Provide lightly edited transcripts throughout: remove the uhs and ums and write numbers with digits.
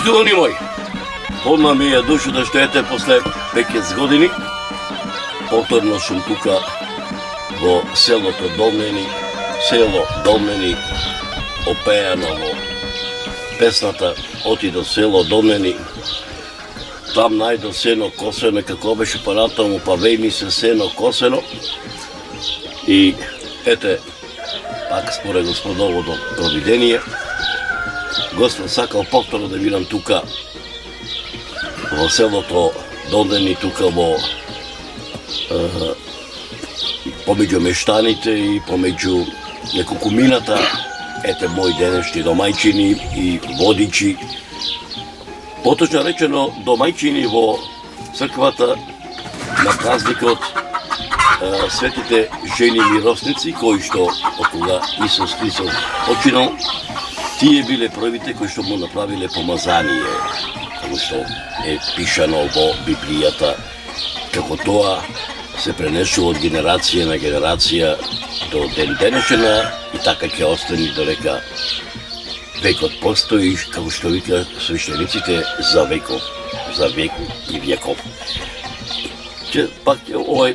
Почитувани мои, полна ми е душата што ете после 5 години, повторно сум тука во селото Долмени, опеано во песната Оти до село Долмени, там најдо сено косено, како беше паратому, па веј ми се сено косено. И ете, пак според Господовото провидение, Господ сакал повторно да видам тука во селото Долмени, тука во помеѓу мештаните и помеѓу неколкумината, ете мои денешни домајчини и водичи, поточно речено домајчини во црквата на празникот светите жени миросници, кои што окога Исус Христос починал, тие биле првите кои што му направиле помазание, како што е пишано во Библијата, како тоа се пренесува од генерација на генерација до ден денешна и така ќе остани додека векот постои, како што вика свештениците, за веков, за век и веков. Пак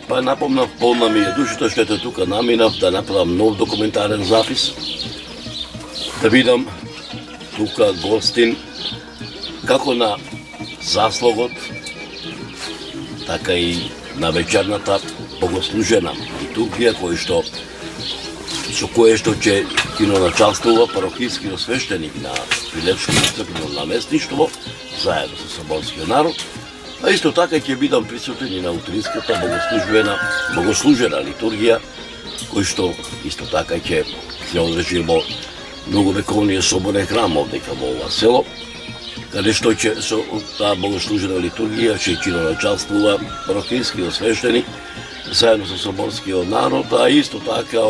па напомнав, полна ми е душата што ете тука наминав да направам нов документарен запис, да видам тука гостин како на заслогот, така и на вечерната богослужена литургија со кое што ќе началствува парохискиот свештеник на Прилепското црквено наместништво заедно со соборскиот народ, а исто така ќе бидам присутен и на утринската богослужена литургија, кој што исто така ќе се одржи во многовековниот соборен храм овдека во ова село, каде што ќе со таа богослужена литургија ќе началствува парохискиот свештеник заедно со соборскиот народ, а исто така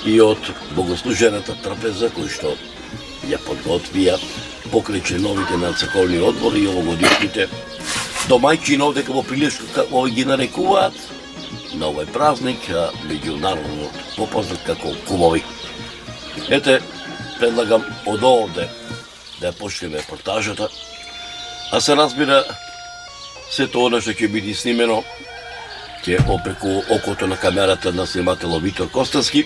и од богослужената трапеза кој што ја подготвија покрај членовите на црковни одбори и овогодишните домајчини овдека во Прилепско ги нарекуваат на овој празник меѓународно попознат како кумови. Ете, предлагам од овде да ја почнеме репортажата, а се разбира сето она што ќе биде снимено ќе опреку окото на камерата на снимателот Витор Костовски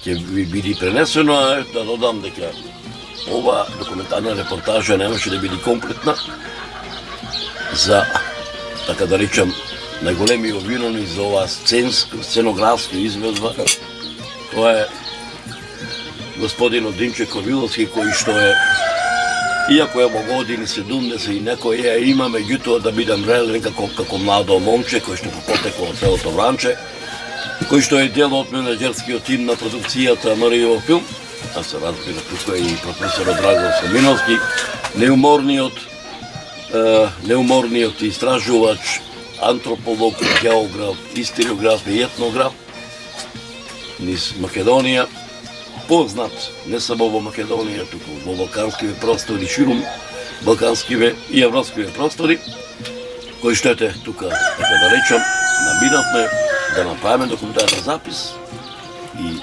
ќе ви биде пренесено, а да додам дека ова документарна репортажа немаше да биде комплетна за, така да речам, најголемиот виновник за оваа сценографска изведба. Тоа е господинот Димче Корвиловски, кој што е, иако е во години 70 и некој ја има, меѓутоа да бидам реален како младо момче, кој што потекло од селото Вранче, кој што е дел од менеджерскиот тим на продукцијата Маријов филм, а се разбира тука и професорот Драган Семиновски, неуморниот истражувач, антрополог, географ, историограф и етнограф низ Македонија, познат не само во Македонија, туку во балканскиве простори, ширум балканскиве и европскиве простори, кој што ете тука, така да речам, наминавме да направиме документарен запис и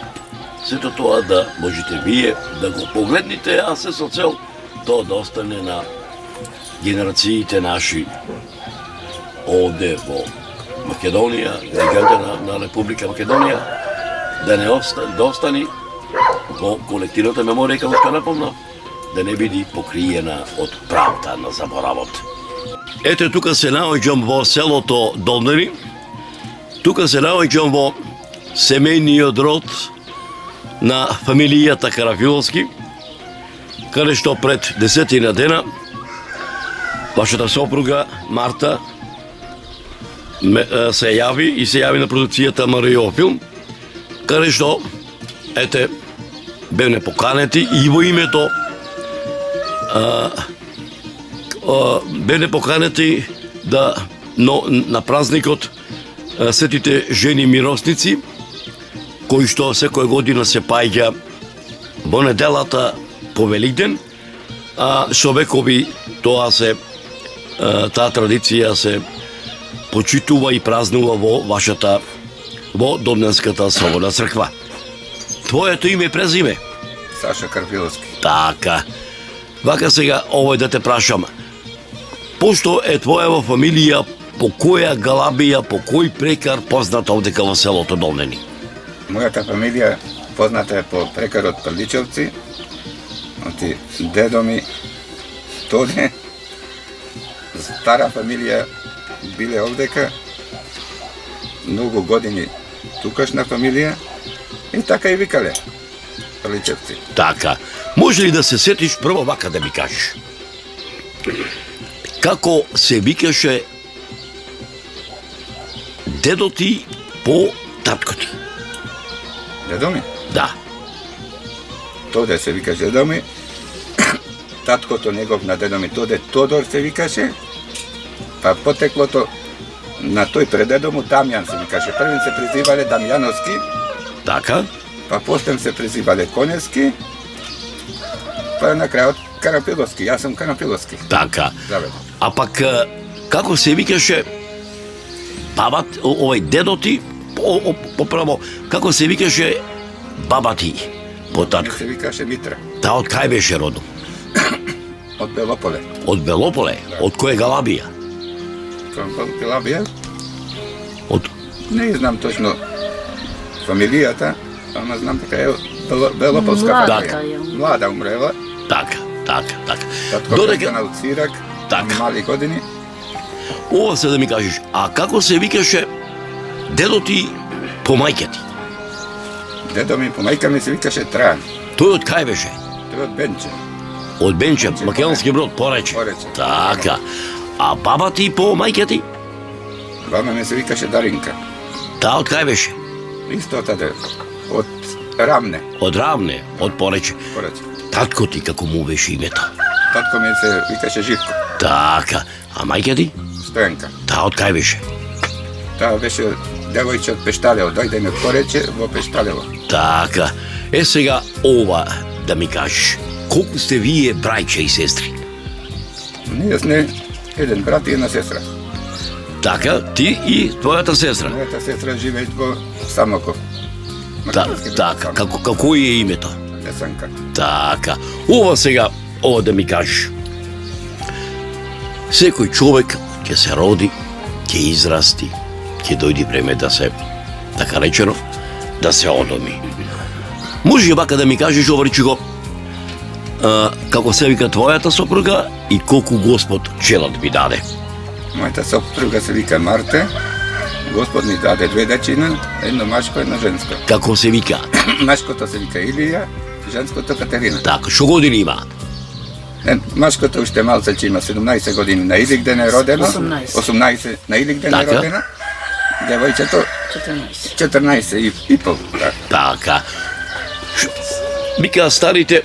сето тоа да можете вие да го погледнете, а се со цел тоа да остане на генерациите наши овде во Македонија, граѓаните на Република Македонија, да остани во колективната меморија, како што напомнав, да не биде покриена од правда на заборавот. Ете, тука се наоѓам во селото Долмени, тука се наоѓам во семејниот род на фамилијата Карафиловски, каде што пред 10 дена вашата сопруга Марта се јави на продукцијата Маријов филм, каде што ете бевне поканети и во името бевне поканети да на празникот светите жени миросници, кои што секоја година се паѓа во неделата по Великден, а со векови таа традиција се почитува и празнува во Домненската соборна црква. Твоето име и презиме? Саша Карфиловски. Така. Вака сега, овој да те прашам, пошто е твојава фамилија, по која галабија, по кој прекар позната овдека во селото Долнени? Мојата фамилија позната е по прекарот Прличевци, оти дедо ми Тоде, стара фамилија биле овдека, многу години тукашна фамилија и така и викале Прличевци. Така, може ли да се сетиш прво вака да ми кажеш? Како се викаше дедо ти по татко ти? Дедо ми? Да. Тоде се викаше дедо ми. Таткото негов на дедо ми Тоде Тодор се викаше. Па потеклото на тој предедо му Дамјан се викаше. Првин се презивале Дамјановски. Така? Па постем се презивале Коневски. Па на крајот Карапиловски. Јас сум Карапиловски. Така. Заведен. А пак како се викаше бабат, овој дедо ти, поправо, како се викаше баба ти по татко? Се викаше Митра. Та од кај беше родом? Од Белополе. Од Белополе? Да. Од која галабија? Галабија? Од... Не знам точно фамилијата, ама знам дека е Белополска Млада фамилија. е. Млада умрела. Така. Татко Додека... на Цирак, Така. мали години. Ова се да ми кажеш, а како се викаше дедо ти по мајка ти? Дедо ми по мајка ми се викаше Трајан. Тој од кај беше? Тој од Бенче. Од Бенче, Македонски Брод, Порече. Порече. Така. А баба ти по мајка ти? Баба ми се викаше Даринка. Та од кај беше? Исто таде. Од Рамне. Од Равне, од Порече. Порече. Татко ти како му беше името? Татко ми се викаше Живко. Така. А мајка ти? Стоенка. Та од кај беше? Таа беше девојче од Пешталево. Дојдеме од Порече во Пешталево. Така. Е сега ова да ми кажеш. Колку сте вие брајче и сестри? Ние сме еден брат и една сестра. Така, ти и твојата сестра. Мојата сестра живее во Самоков. Така, како е името? Десанка. Така, ова сега, ова да ми кажеш. Секој човек ќе се роди, ќе израсти, ќе дојди време да се, така речено, да се одоми. Може вака да ми кажеш, Оварчиго, како се вика твојата сопруга и колку Господ челат ви даде? Мојата сопруга се вика Марте. Господ ми даде две дечина, едно машко, едно женско. Како се вика? Машкото се вика Илија, женското Катерина. Така, што години имаат? Машкото уште малце има 17 години, на Иликден е родено. 18 на Иликден е Така. родена. Девојчето 14 и пол. Така. Вика старите,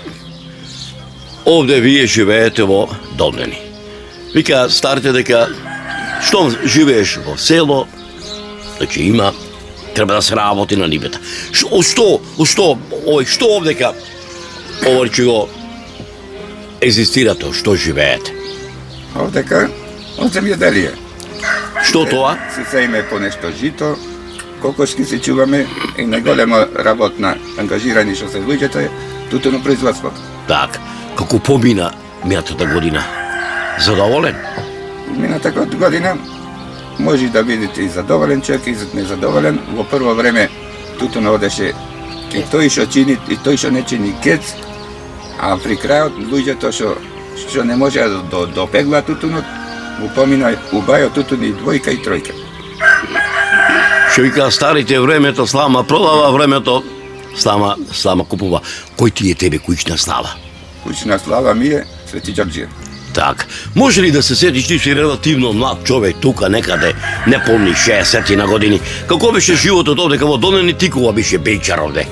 овде вие живеете во Долнени. Вика старите дека, што живееш во село, значи има, треба да се работи на нивата. Што овдека, оварче го екзистирато, што живеете? Овдека од земјоделие. Што тоа? Си сеиме по нешто жито, кокошки си чуваме и најголема работна ангажирани што се луѓето е тутуно производство. Так, како помина минатата година? Задоволен? Мината година може да видите и задоволен човек и незадоволен. Во прво време тутуно одеше и тој што чини и тој што не чини кец, а при крајот луѓето што не може да допегла тутунот, му помина убајо тутун и двојка и тројка. Што вика старите времето слама продава, времето слама купува. Кој ти е тебе куќна слава? Куќна слава ми е Свети Ѓорѓије. Так, може ли да се сетиш, ти си релативно млад човек тука некаде, не помни 60 на години, како беше животот овде во Долнени, ти кога беше бејчар овде?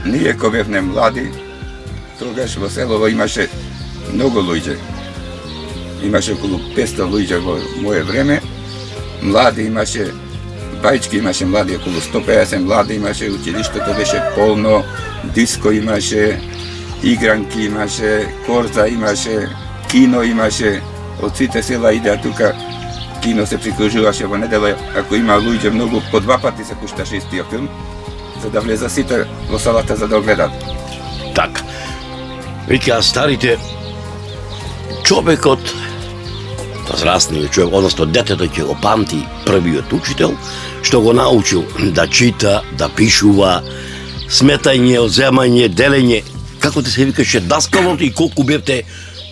Ние кога бевме млади, тогаш во селово имаше многу луѓе. Имаше околу 500 луѓе во моје време. Млади имаше, бајчки имаше млади, околу 150 млади имаше, училиштето беше полно, диско имаше, игранки имаше, корза имаше, кино имаше, од сите села идеа тука, кино се прикажуваше во недела, ако има луѓе многу, по 2 пати се пушташе истиот филм, за да влеза сите во салата за да гледат. Так, вика старите, човекот, возрастниот човек, односно детето ќе го памти првиот учител, што го научил да чита, да пишува, сметање, одземање, делење, како да се викаше даскалот и колку бевте,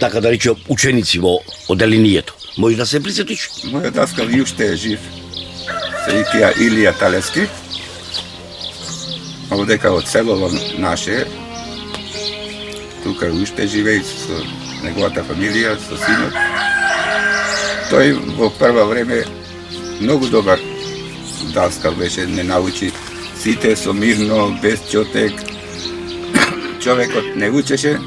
така да речем, ученици во оделението. Може да се присетиш? Мојот даскал и уште е жив. Се викија Илија Талески. Овдека од селово наше, тука уште живее со неговата фамилија, со синот. Тој во прво време многу добар даскал беше, не научи сите со мирно, без чотек. Човекот не учеше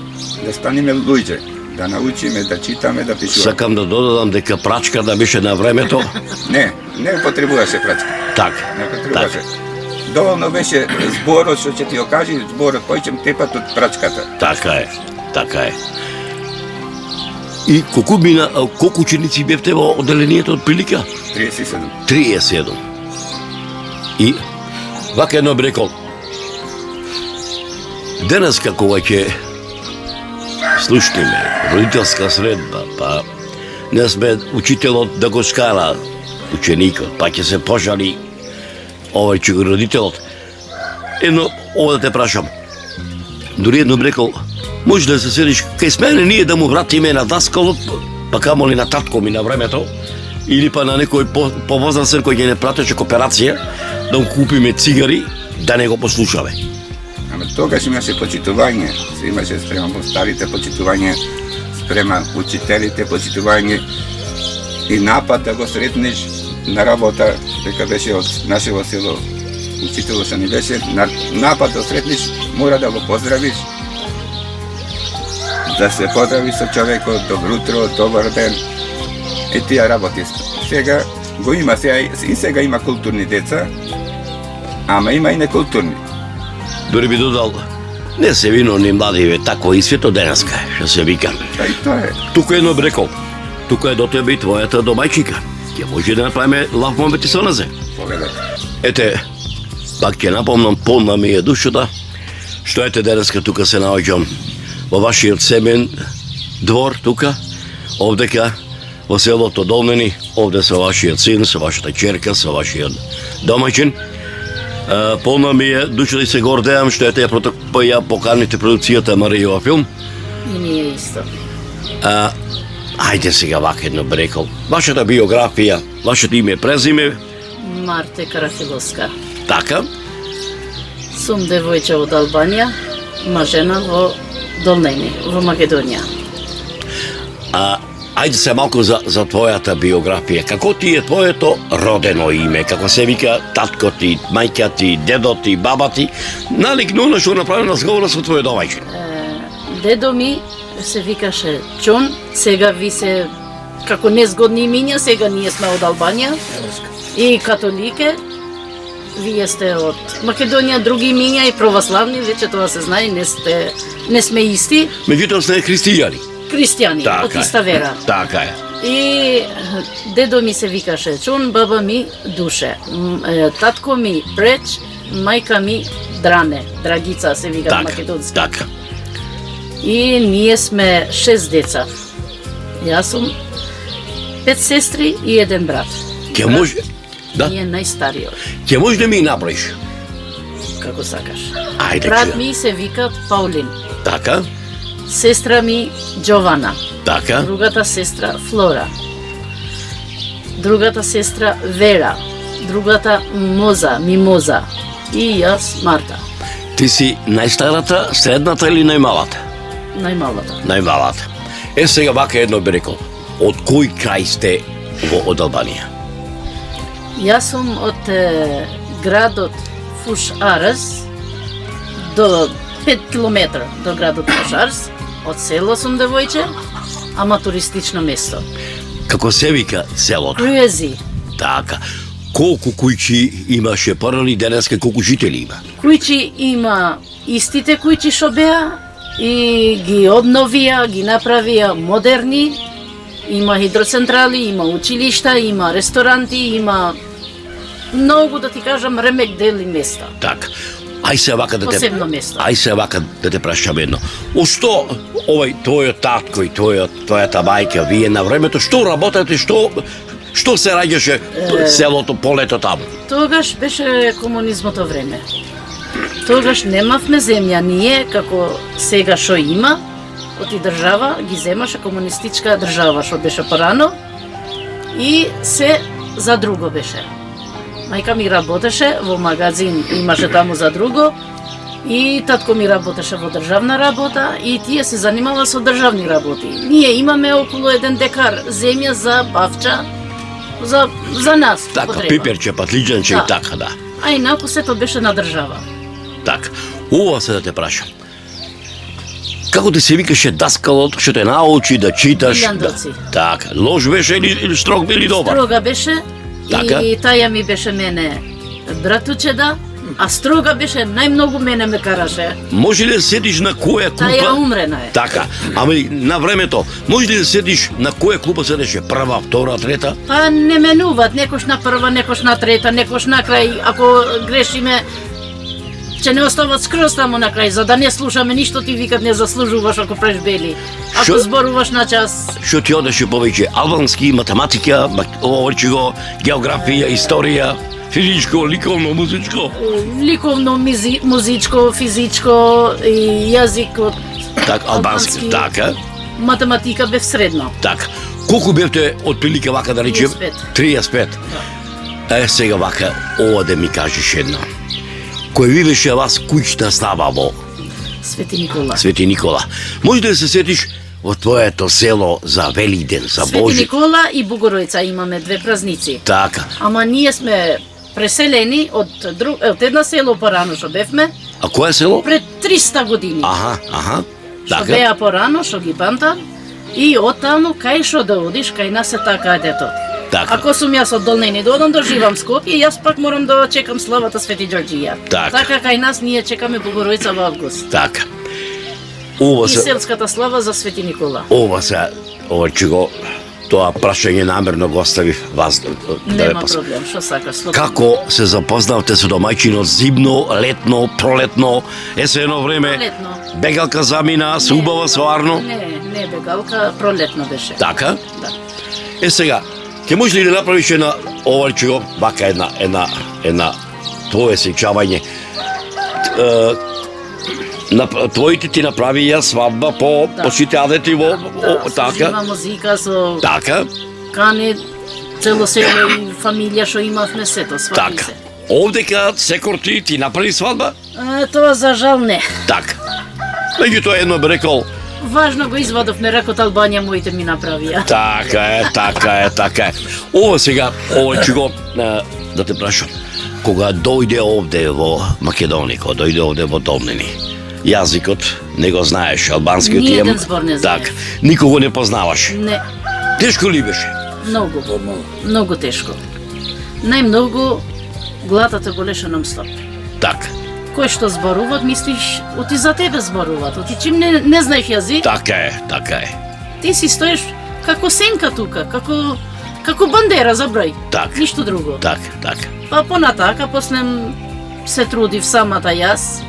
да станеме луѓе, да научиме да читаме, да пишуваме. Сакам да додадам дека прачка да беше на времето. Не потребуваше прачка. Така. Не потребуваше. Доволно беше зборот што ќе ти окажи, зборот појчем тепат од прачката. Така е. И колку ученици бевте во оделението од прилика? 37. И вака едно би рекол, денеска кога ќе слушнеме родителска средба, па не сме учителот да го скара ученикот, па ќе се пожали овој че го родителот. Едно, ова да те прашам, дури едно би рекол, може да се седиш кај мене ние да му вратиме на даскалот, па камоли на татко ми на времето, или па на некој повозрастен кој ќе не пратеше кооперација, да му купиме цигари, да не го послушаме. Ама тогаш имаше почитување, се имаше спрема старите почитување, спрема учителите почитување и напад да го сретнеш на работа, дека беше од нашево село, учителот што ни беше, напад да сретнеш, мора да го поздравиш, да се поздрави со човекот, добро утро, добар ден, и тие работи. Сега го има, сега има културни деца, ама има и некултурни. Дори би додал, не се вино ни младиве, тако и свето денеска, што се вика. И тоа е. Тука едно би рекол, тука е до тебе и твојата домајчика. Ќе може да направиме лав момент и со назе. Поведете. Ете, пак ќе напомнам, полна ми е душата, што ете денеска тука се наоѓам во вашиот семен двор тука, овдека во селото Долнени, овде со вашиот син, со вашата ќерка, со вашиот домаќин. Полна ми е душата и се гордеам што ете ја поканите продукцијата Маријова филм. И ние исто. Ајде сега вака едно би рекол. Вашата биографија, вашето име, презиме. Марте Карафиловска. Така. Сум девојче од Албанија, мажена во Долнени, во Македонија. Ајде се малку за твојата биографија. Како ти е твоето родено име? Како се вика татко ти, мајка ти, дедо ти, баба ти? Наликну на што направи разговора со твојот домајчин. Дедо ми се викаше Чон, сега ви се како незгодни имиња, сега ние сме од Албанија и католике. Вие сте од Македонија, други имиња и православни, веќе тоа се знае, не сме исти. Меѓутоа сте христијани. Христијани, од иста вера. Така е. И дедо ми се викаше Чун, баба ми Душе, татко ми Преч, мајка ми Дране, Драгица се вика македонски. Така. И ние сме 6 деца. Јас сум 5 сестри и 1 брат. Ке може... Да? Ние најстариот. Ке може да ми наброиш? Како сакаш. Ајде, брат ми се викат Паулин. Така. Сестра ми Джована. Така. Другата сестра Флора. Другата сестра Вера. Другата Мимоза. И јас Марта. Ти си најстарата, средната или најмалата? Најмалата. Најмалата. Сега вака едно би рекол. Од кој крај сте од Албанија? Јас сум од градот Фуш Арас до 5 километра до градот Фуш Арас. Од село сум девојче, ама туристично место. Како се вика селото? Круези. Така. Колку кујчи имаше парали денеска, колку жители има? Кујчи има истите кујчи што беа и ги обновија, ги направија модерни. Има хидроцентрали, има училишта, има ресторанти, има многу, да ти кажам, ремек дели места. Така. Ај се вака да те Посебно место. Ај се вака да те прашам едно. Што овој твојот татко и твојата мајка, вие на времето што работете, што се раѓаше селото полето таму? Тогаш беше комунизмото време. Тогаш немавме земја, ние како сега што има, оти држава ги земаше комунистичка држава што беше порано и се за друго беше. Мајка ми работеше во магазин, имаше таму за друго и татко ми работеше во државна работа и тие се занимава со државни работи. Ние имаме околу 1 декар земја за павча, за нас. Така, потреба. пиперче, патлиџанче Да. и така, да. А инаку сето беше на држава. Така, ова се да те прашам. Како ти се викаше даскалот што те научи да читаш? Илјан Доци. Така, лош беше или строг или добар? Строга беше Така. и таја ми беше мене братучеда, а строга беше најмногу мене ме караше. Може ли да седиш на која Таја клупа? умрена е. Така, ами на времето, може ли да седиш на која клупа седеше? Прва, втора, трета? Па не менуваат, некош на прва, некош на трета, некош на крај, ако грешиме, че не остават скроз таму на крај, за да не слушаме ништо ти викат не заслужуваш ако преш бели. Ако Шо? зборуваш на час, Што ти одеше повеќе? Албански, математика, овојчего, географија, историја, физичко, ликовно, музичко? ликовно, музичко, физичко и јазикот. Так, албански, така, Математика бев средно. така. Колку бевте отприлика вака да речем? 35. 35. Сега вака, ова да ми кажеш едно. Кој ви беше вас куќна слава во Свети Никола. Свети Никола? Може да се сетиш во твоето село за Велиден, за Свети Божи? Никола и Бугоројца имаме две празници. Така. Ама ние сме преселени од една село порано што бевме А кое село? пред 300 години. Аха. Што Така. беа порано, што ги памтам. И оттаму кај што да одиш, кај нас е така дето. Така. Ако сум јас од Долнени да одам да живам Скопје, јас пак морам да чекам славата Свети Ѓорѓија. Така. кај нас ние чекаме Бугоројца во август. Така. Ова И се, селската слава за Свети Никола. ова че го, тоа прашање намерно го оставив вас да ве Нема пос- проблем, што сакаш. слободно. Како се запознавте со домајчинот зимно, летно, пролетно, есено време? Пролетно. Бегалка замина, се убава со Арно? Не бегалка, пролетно беше. Така? Да. Сега, ќе можеш ли да направиш една оварчиго, вака една твое сеќавање? Твоите ти направија свадба по Да. сите адети во Со така? жива музика, со Така? кане, цело село и фамилија што имавме сето, сваки Така. се. Овдека секорти ти направи свадба? Тоа за жал не. Така. Меѓутоа едно би рекол, Важно го извадовме ракот Албанија, моите ми направија. така е. Ова сега, ова ќе го да те прашам. Кога дојде овде во Македонија, кога дојде овде во Долнени, јазикот не го знаеш, албанскиот Ни еден збор не знаеш. Так, никого не познаваш. Не, Тешко ли беше? многу. Многу тешко. Најмногу глатата болеше нон-стоп. Так, Кој што зборуваат, мислиш, оти за тебе зборуваат, оти чим не знаеш јазик, така е. ти си стоиш како сенка тука, како бандера за број. Так. Ништо друго. Так. Па понатака, после се трудив самата јас,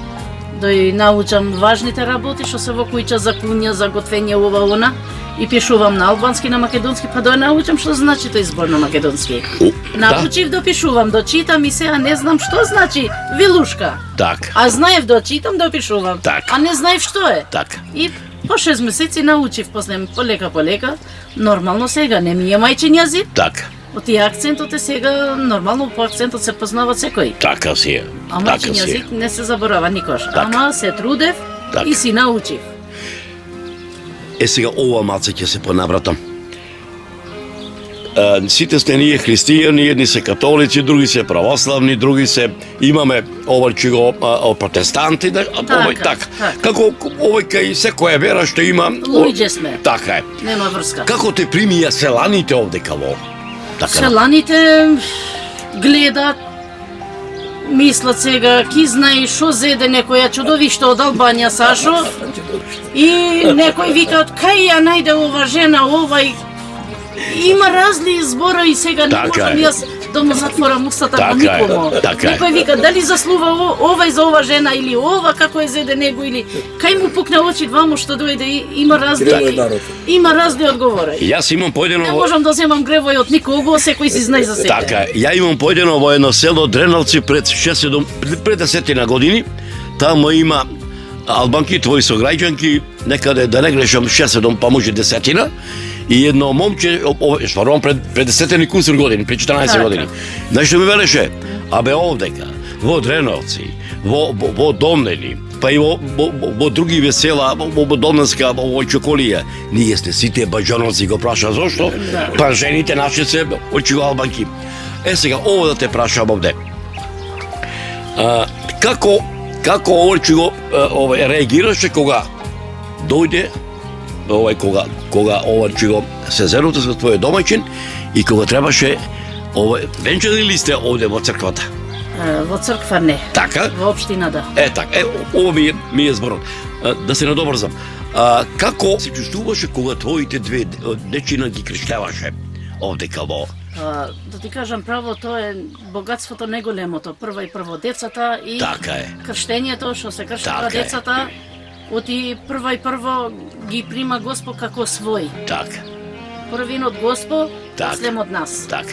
да ја научам важните работи што се во куќа, за куња, за готвење ова она, и пишувам на албански, на македонски, па да ја научам што значи тој збор на македонски. Научив да пишувам, да читам и сега не знам што значи вилушка. Так. А знаев да читам, да пишувам. Так. А не знаев што е. Так. И по 6 месеци научив, после полека. Нормално сега не ми е мајчин јазик. Так. Оти акцентот е сега, нормално по акцентот се познава секој. Така си е. А Така мајчин си е. јазик не се заборава никош. Така. Ама се трудев Така. и си научив. Сега ова малце ќе се понавратам. Сите сте ние христијани, едни се католици, други се православни, други се имаме овојчего протестанти, овој така. Како овој кај секоја вера што има. Луѓе сме. Така е. Нема врска. Како те примија селаните овдека во? Така. Селаните гледат, мислат сега, ки знае шо зеде некоја чудовиште од Албанија, Сашо, и некој викаат, кај ја најде ова жена, овај. Има разни зборови сега, не Така можам е. јас да му затворам устата Така во е, никому. така е. Некој вика дали заслува овај за ова жена или ова како е зеде него или кај му пукне очи дваму што дојде има разни одговори. Јас имам поедено Не можам да земам гревој од никого, секој си знае за себе. Така, ја имам поедено во едно село Дреновци пред 10 години. Таму има албанки, твои сограѓанки, некаде да не грешам 6-7, па може 10. И едно момче, стварно пред 10 кусур години, пред 14 Така. години. Знаеш што ми велеше? Абе овдека, во Дреновци, во Домнени, па и во други весела, во Домненска, во Чоколија, ние сте сите баџановци, го праша зошто? Да. Па жените наши се очиго албанки. Сега, ово да те прашам овде. Како очиго реагираше кога дојде кога очиго се зеруте со твој домаќин и кога требаше венчани ли сте овде во црквата? Во црква не. Така? Во општина да. Така, ово ми е зборот. Да се надобрзам. Како се чувствуваше кога твоите две дечина ги крштеваше овдека во? Да ти кажам право, тоа е богатството неголемото. Прво и прво децата и Така е. крштењето, што се крштат Така е. децата, оти прво и прво ги прима Господ како свој. Така, Првин од Господ, Така. слем од нас. така.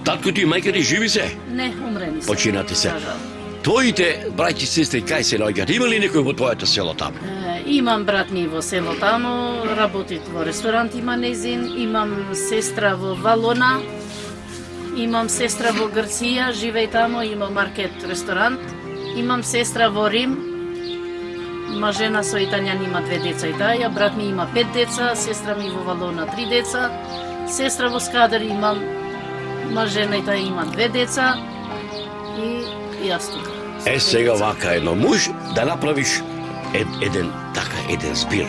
Татко ти и мајка ти живи се? Не, умрени се. Починати се. Кажам. Твоите браќи и сестри кај се наоѓаат? Има ли некој во твоето село таму? Имам брат ми во село таму, работи во ресторант, има незин, имам сестра во Валона, имам сестра во Грција, живеј таму, има маркет, ресторант, имам сестра во Рим, има жена со италијан, има 2 деца и таја, брат ми има 5 деца, сестра ми во Валона 3 деца, сестра во Скадар имам, има жена и таја има 2 деца и јас тука. Сега вака едно муж да направиш еден збир.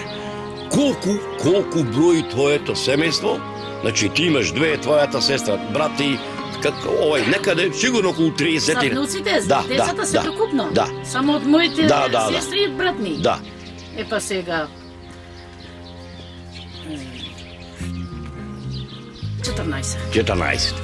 Колку брои твоето семејство? Значи ти имаш 2, твојата сестра, брат ти, некаде сигурно околу 30. За внуците, Да, децата се да, прекупно. да. Само од моите Да. сестри и брат ми. Да. Епа сега 14.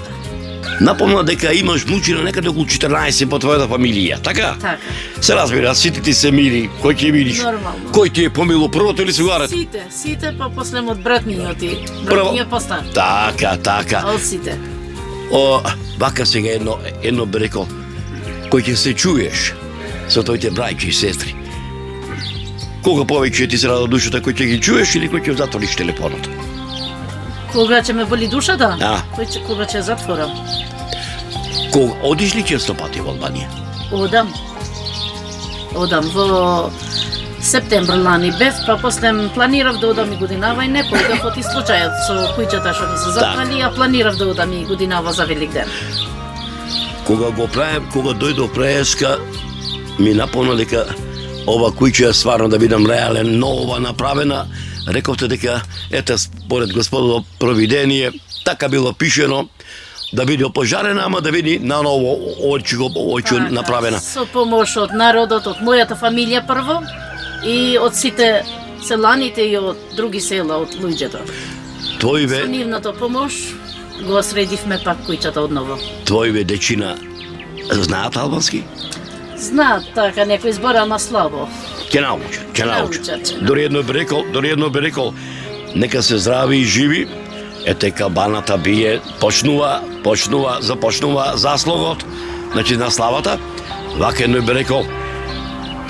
Напомна дека имаш внучина некаде околу 14 по твојата фамилија, така? Така. Се разбира, сите ти се мили, кој ќе видиш? Нормално. Кој ти е помило првото или сегарето? Сите, па после од брат ми оти. Прво. Брат ми е постар. Така. Од сите. Вака сега едно би рекол, кој ќе се чуеш со твоите браќи и сестри. Кога повеќе ти се рада душата, кој ќе ги чуеш или кој ќе затвориш телефонот? Кога ќе ме боли душата? Да. Кога ќе затворам? Кога одиш ли често пати во Албанија? Одам во септември лани бев, па после планирав да одам и годинава и не поидов од случајот со кујчата што ми се запали, а планирав да одам и годинава за Великден. Кога дојдов преска, ми напомна дека ова куќа е стварно да видам реален, нова направена. Рековте дека според Господово провидение, така било пишено, да биде опожарена, ама да види наново очиго направена. Со помош од народот, од мојата фамилија прво и од сите селаните и од други села, од луѓето. Со нивната помош го средивме пак куќата одново. Твоиве дечина знаат албански? Знаат така некој збор, ама слабо. Ќе научат. Дори едно би рекол, нека се здрави и живи. Кабаната бие, започнува заслугот, значи на славата. Вака едно би рекол,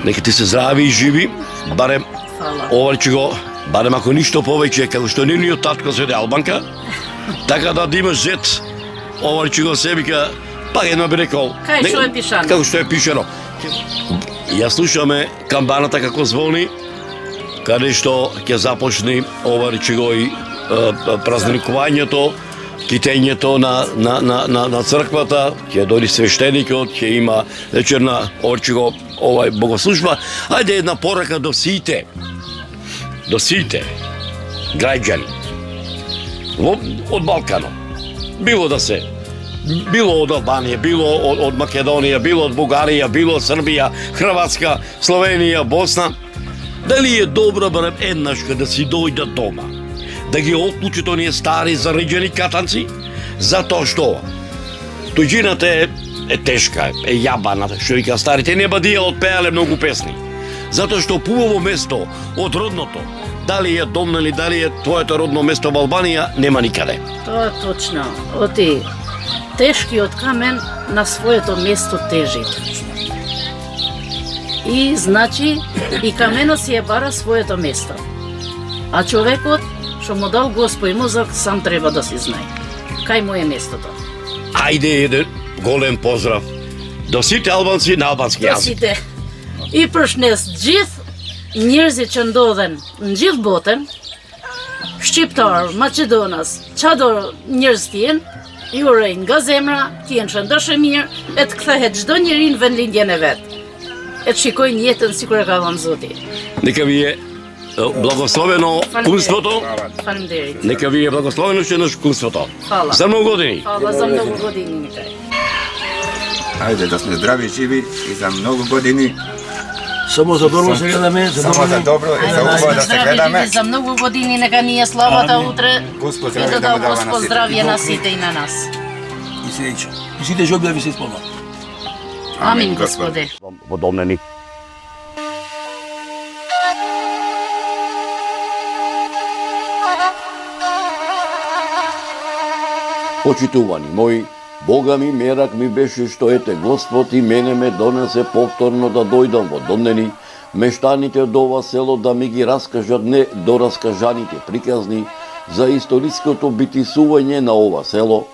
нека ти се здрави и живи, барем барем ако ништо повеќе, како што нивниот татко се албанка, така да имаш зет, се вика, пак едно би рекол, како што е пишано. Ја слушаме камбаната како звони, каде што ќе започне и празникувањето, китењето на црквата, ќе дојде свештеникот, ќе има вечерна богослужба. Ајде една порака до сите граѓани од Балканот. Било од Албанија, било од Македонија, било од Бугарија, било од Србија, Хрватска, Словенија, Босна. Дали е добро барем еднаш да си дојдат дома, да ги отклучат оние стари зареđени катанци, затоа што Туѓината е тешка, е јабана, што вика старите, не бадија отпеале многу песни. Затоа што пубаво место од родното, дали е Домна или дали е твоето родно место во Албанија, нема никаде. Тоа е точно. Оти тешкиот камен на своето место тежи. И значи и каменот си ја бара своето место. А човекот што му дал Господ мозок сам треба да си знае кај му е местото. Ајде еден голем поздрав до сите албанци на албански јазик. Сите. И përshnes gjithë njerëzit që ndodhen në gjithë botën, shqiptar, Maqedonas, çado njerëz tjenë, ju uroj nga zemra, të jenë shëndoshë mirë, e të kthehet çdo njeri në vendlindjen e vet. E të shikojnë jetën sikur e ka dhënë Zoti. Нека ви е благословено кумството. Faleminderit. Нека ви е благословено што наш кумството. Фала. За многу години. Фала за многу години, Никај. Ајде да сме здрави и живи и за многу години. Само за добро се гледаме, Само за добро и за убаво да се гледаме. За многу години нека ни е славата утре. Господ И здравје да да му дава дава Господ на сите. здравје на сите и на нас. и среќа. И сите желби да ви се исполнат. Амин, Господе. Во Домнени. Почитувани мои, Бога ми мерак ми беше што ете Господ и мене ме донесе повторно да дојдам во Домнени, мештаните од ова село да ми ги раскажат не дораскажаните приказни за историското битисување на ова село,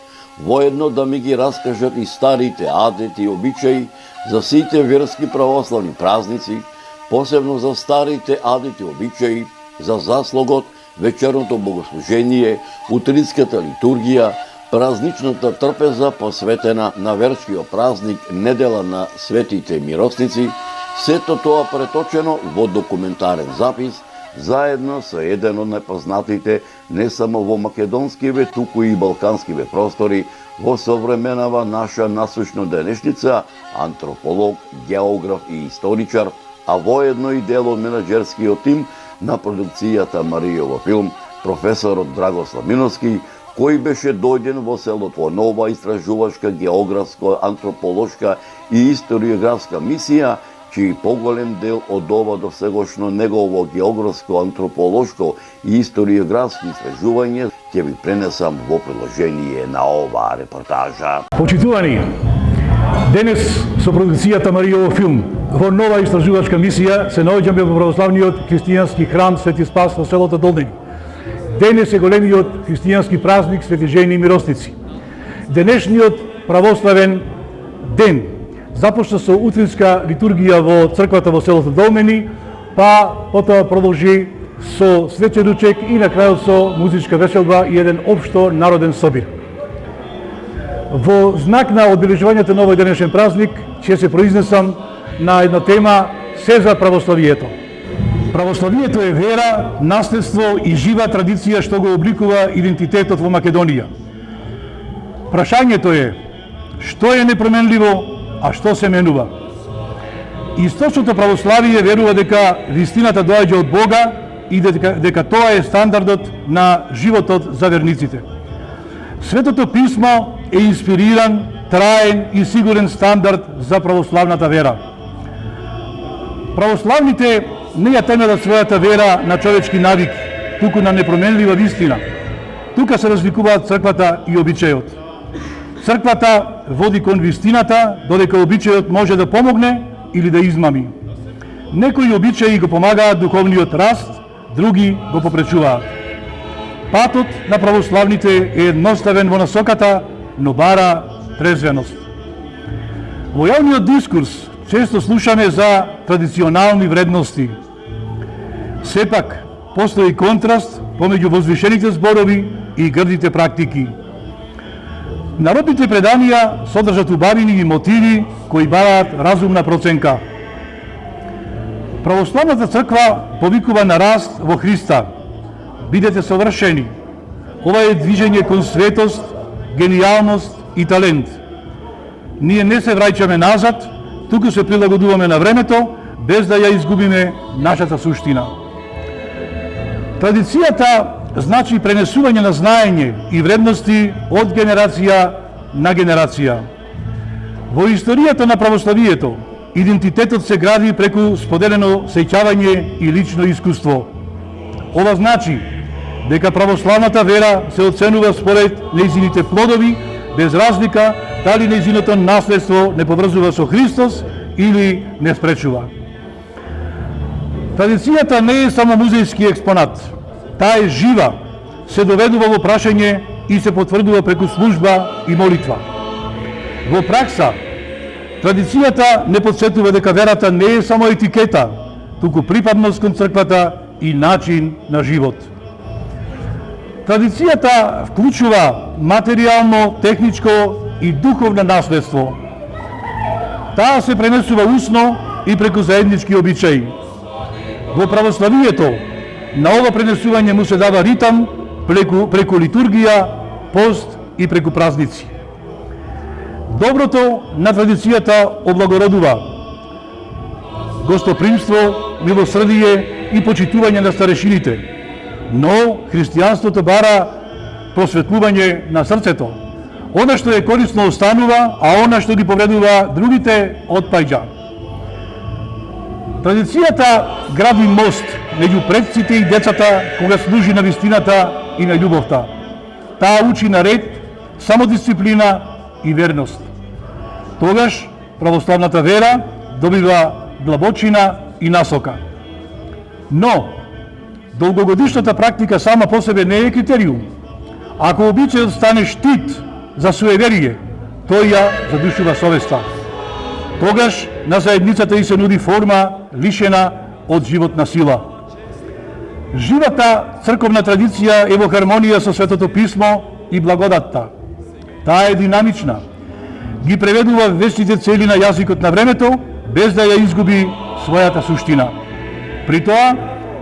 воедно да ми ги раскажат и старите адети и обичаи за сите верски православни празници, посебно за старите адети и обичаи, за заслогот, вечерното богослужение, утринската литургија, празничната трпеза посветена на верскиот празник Недела на светите миросници, сето тоа преточено во документарен запис, заедно со еден од најпознатите не само во македонскиве, туку и балканскиве простори, во современава наша насущна денешница, антрополог, географ и историчар, а воедно и дел од менаџерскиот тим на продукцијата Маријово филм, професорот Драгослав Миновски, кој беше дојден во селото во нова истражувачка, географска, антрополошка и историографска мисија, чиј поголем дел од ова досегошно негово географско, антрополошко и историографски истражување ќе ви пренесам во приложение на оваа репортажа. Почитувани, денес со продукцијата Маријово филм во нова истражувачка мисија се наоѓаме во православниот христијански храм Свети Спас во селото Долнени. Денес е големиот христијански празник Свети Жени и Миросници. Денешниот православен ден започна со утринска литургија во црквата во селото Долмени, па потоа продолжи со свечен ручек и на крајот со музичка веселба и еден општо народен собир. Во знак на одбележувањето на овој денешен празник ќе се произнесам на една тема се за православието. Православието е вера, наследство и жива традиција што го обликува идентитетот во Македонија. Прашањето е што е непроменливо, а што се менува. Источното православие верува дека вистината доаѓа од Бога и дека тоа е стандардот на животот за верниците. Светото писмо е инспириран, траен и сигурен стандард за православната вера. Православните не ја темелат својата вера на човечки навики, туку на непроменлива вистина. Тука се разликуваат црквата и обичајот. Црквата води кон вистината, додека обичајот може да помогне или да измами. Некои обичаи го помагаат духовниот раст, други го попречуваат. Патот на православните е едноставен во насоката, но бара трезвеност. Во јавниот дискурс често слушаме за традиционални вредности. Сепак, постои контраст помеѓу возвишените зборови и грдите практики. Народните преданија содржат убавини и мотиви кои бараат разумна проценка. Православната црква повикува на раст во Христа. Бидете совршени. Ова е движење кон светост, генијалност и талент. Ние не се враќаме назад, туку се прилагодуваме на времето, без да ја изгубиме нашата суштина. Традицијата значи пренесување на знаење и вредности од генерација на генерација. Во историјата на православието, идентитетот се гради преку споделено сеќавање и лично искуство. Ова значи дека православната вера се оценува според нејзините плодови, без разлика дали нејзиното наследство не поврзува со Христос или не спречува. Традицијата не е само музејски експонат, таа е жива, се доведува во прашање и се потврдува преку служба и молитва. Во пракса, традицијата не подсетува дека верата не е само етикета, туку припадност кон црквата и начин на живот. Традицијата вклучува материјално, техничко и духовно наследство. Таа се пренесува усно и преку заеднички обичаи. Во православието, на ова пренесување му се дава ритам преку литургија, пост и преку празници. Доброто на традицијата облагородува гостопримство, милосрдие и почитување на старешините, но христијанството бара просветлување на срцето. Она што е корисно останува, а она што ги повредува другите отпаѓа. Традицијата гради мост меѓу предците и децата кога служи на вистината и на љубовта. Таа учи на ред, самодисциплина и верност. Тогаш православната вера добива длабочина и насока. Но долгогодишната практика сама по себе не е критериум. Ако обичајот стане штит за суеверие, тој ја задушува совеста. Тогаш на заедницата и се нуди форма лишена од животна сила. Живата црковна традиција е во хармонија со Светото Писмо и благодатта. Таа е динамична. Ги преведува вечните цели на јазикот на времето, без да ја изгуби својата суштина. При тоа,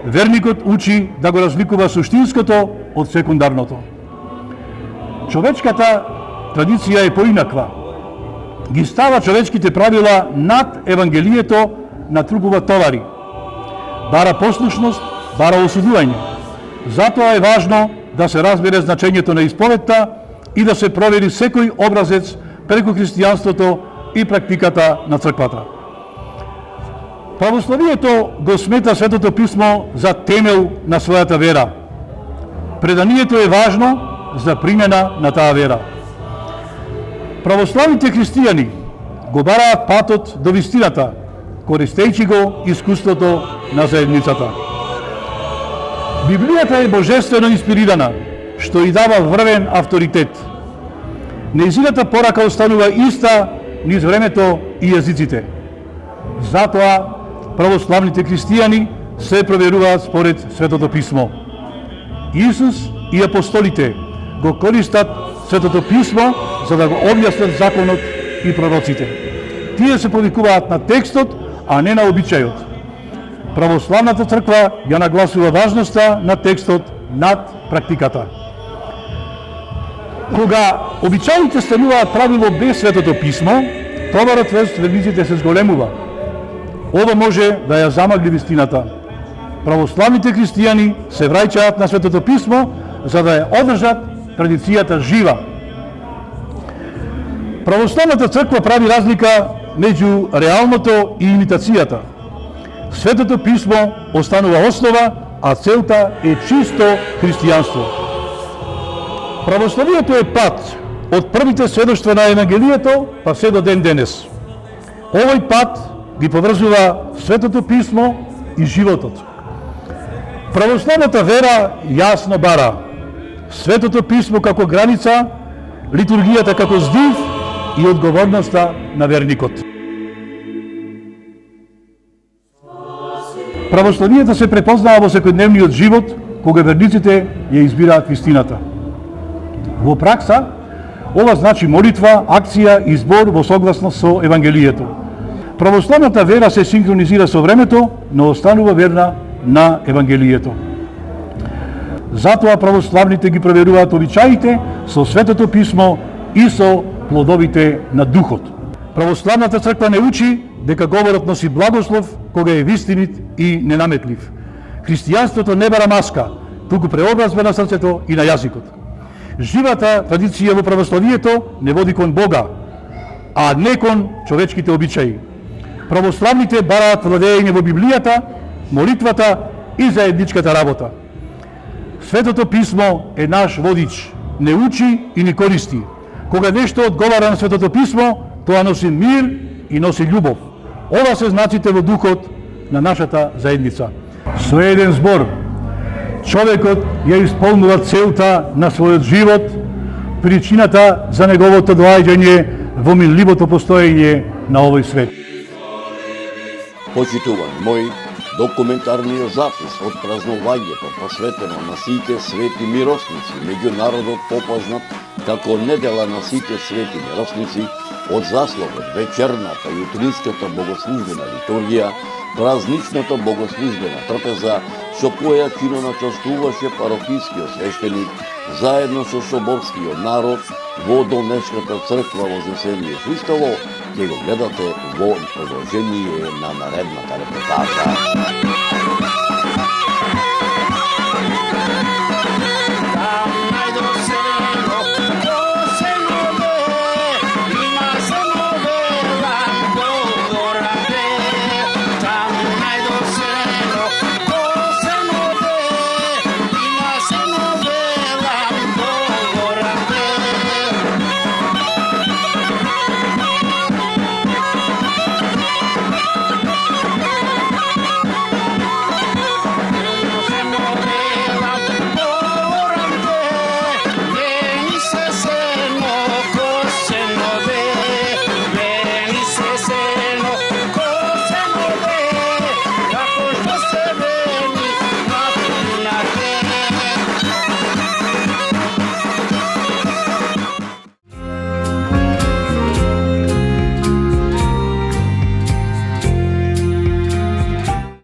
верникот учи да го разликува суштинското од секундарното. Човечката традиција е поинаква. Ги става човечките правила над Евангелието, натрупува товари. Бара послушност, бара осудување. Затоа е важно да се разбере значењето на исповедта и да се провери секој образец преку христијанството и практиката на црквата. Православието го смета Светото Писмо за темел на својата вера. Преданието е важно за примена на таа вера. Православните христијани го бараат патот до вистината, користејќи го искуството на заедницата. Библијата е божествено инспирирана, што и дава врвен авторитет. Нејзината порака останува иста низ времето и јазиците. Затоа православните христијани се проверуваат според Светото Писмо. Исус и апостолите го користат Светото Писмо за да го објаснат законот и пророците. Тие се повикуваат на текстот, а не на обичајот. Православната црква ја нагласува важноста на текстот над практиката. Кога обичаите стануваат правило без Светото Писмо, товарот врз верниците се зголемува. Ова може да ја замагли вистината. Православните христијани се враќаат на Светото Писмо за да ја одржат традицијата жива. Православната црква прави разлика меѓу реалното и имитацијата. Светото Писмо останува основа, а целта е чисто христијанство. Православието е пат од првите сведоштва на Евангелието па се до ден денес. Овој пат ги поврзува Светото Писмо и животот. Православната вера јасно бара Светото Писмо како граница, литургијата како здив и одговорноста на верникот. Православието се препознава во секојдневниот живот, кога верниците ја избираат вистината. Во пракса, ова значи молитва, акција и збор во согласност со Евангелието. Православната вера се синхронизира со времето, но останува верна на Евангелието. Затоа православните ги проверуваат обичаите со Светото Писмо и со плодовите на Духот. Православната црква не учи дека говорот носи благослов кога е вистинит и ненаметлив. Христијанството не бара маска, туку преобразба на срцето и на јазикот. Живата традиција во православието не води кон Бога, а не кон човечките обичаи. Православните бараат владење во Библијата, молитвата и заедничката работа. Светото писмо е наш водич, не учи и не користи. Кога нешто одговара на Светото писмо, тоа носи мир и носи љубов. Ова се знаците во духот на нашата заедница. Со еден збор, човекот ја исполнува целта на својот живот, причината за неговото доаѓање во минливото постоење на овој свет. Почитуван мој, документарниот запис од празнувањето посветено на сите свети миросници, меѓу народот попознат како недела на сите свети миросници, од засловот вечерната и утринската богослужбена литургија, празничната богослужбена трпеза, со која чино начастуваше парохискиот свештеник, заедно со соборскиот народ во Домешката црква во Вознесение Христово, ќе го гледате во продолжение на наредната репортажа.